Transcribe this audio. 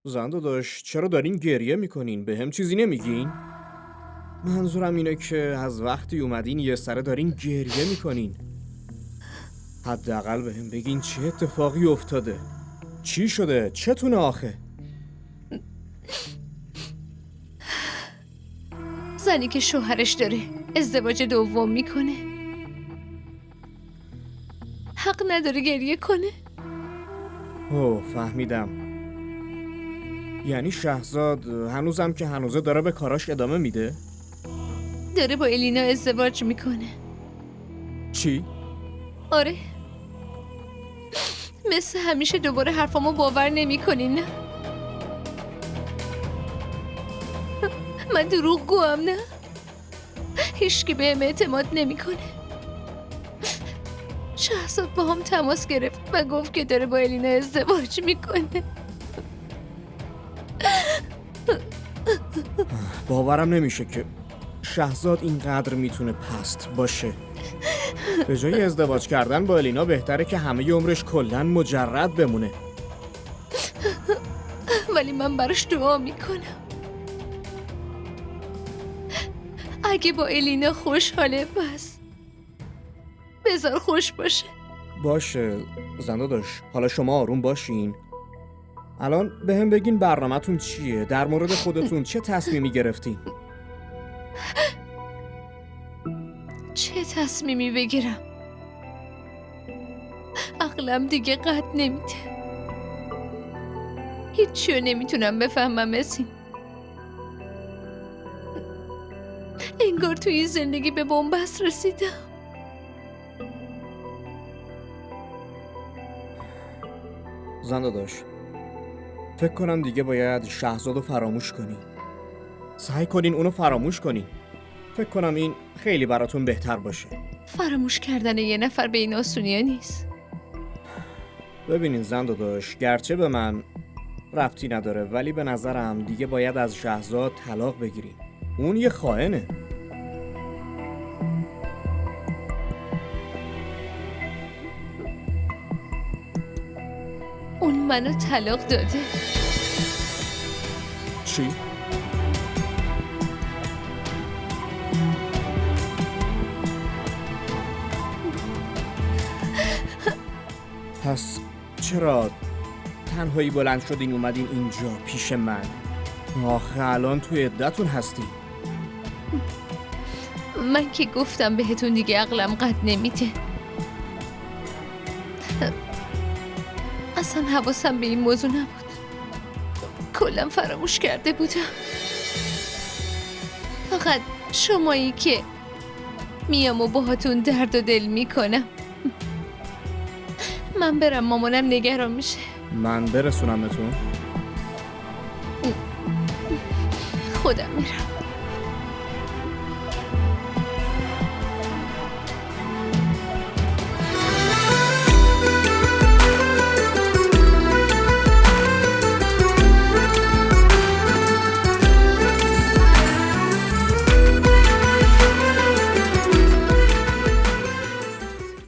زنده داشت چرا دارین گریه میکنین؟ به هم چیزی نمیگین؟ منظورم اینه که از وقتی اومدین یه سره دارین گریه میکنین. حداقل به هم بگین چه اتفاقی افتاده؟ چی شده؟ چتونه آخه؟ زنی که شوهرش داره ازدواج دوم میکنه حق نداره گریه کنه. اوه فهمیدم. یعنی شهزاد هنوزم که هنوزه داره به کاراش ادامه میده؟ داره با الینا ازدواج میکنه. چی؟ آره، مثل همیشه دوباره حرفامو باور نمیکنین نه؟ من دروغ گوام نه؟ هیچکی بهم اعتماد نمیکنه. شهزاد با هم تماس گرفت و گفت که داره با الینا ازدواج میکنه. باورم نمیشه که شهزاد اینقدر میتونه پست باشه. به جای ازدواج کردن با الینا بهتره که همه عمرش کلن مجرد بمونه. ولی من براش دعا میکنم اگه با الینا خوشحاله بس بذار خوش باشه. باشه زنده داشت، حالا شما آروم باشین. الان به هم بگین برنامه‌تون چیه؟ در مورد خودتون چه تصمیمی گرفتین؟ چه تصمیمی بگیرم؟ عقلم دیگه قد نمیده. هیچیو نمیتونم بفهمم اسیم. انگار توی این زندگی به بنبست رسیدم. زنده داشت، فکر کنم دیگه باید شهزادو فراموش کنی. سعی کنین اونو فراموش کنین. فکر کنم این خیلی براتون بهتر باشه. فراموش کردن یه نفر به این آسونیه نیست. ببینین زنده داشت، گرچه به من ربطی نداره ولی به نظرم دیگه باید از شهزاد طلاق بگیرین. اون یه خائنه. اون منو طلاق داده. چی؟ پس چرا تنهایی بلند شدین اومدین اینجا پیش من؟ آخه الان توی عدتون هستین. من که گفتم بهتون دیگه عقلم قد نمیده. اصلا حواسم به این موضوع نبود. کلم فراموش کرده بودم. فقط شمایی که میام و باهاتون درد و دل میکنم. من برم، مامانم نگران میشه. من برسونمتون؟ خودم میرم.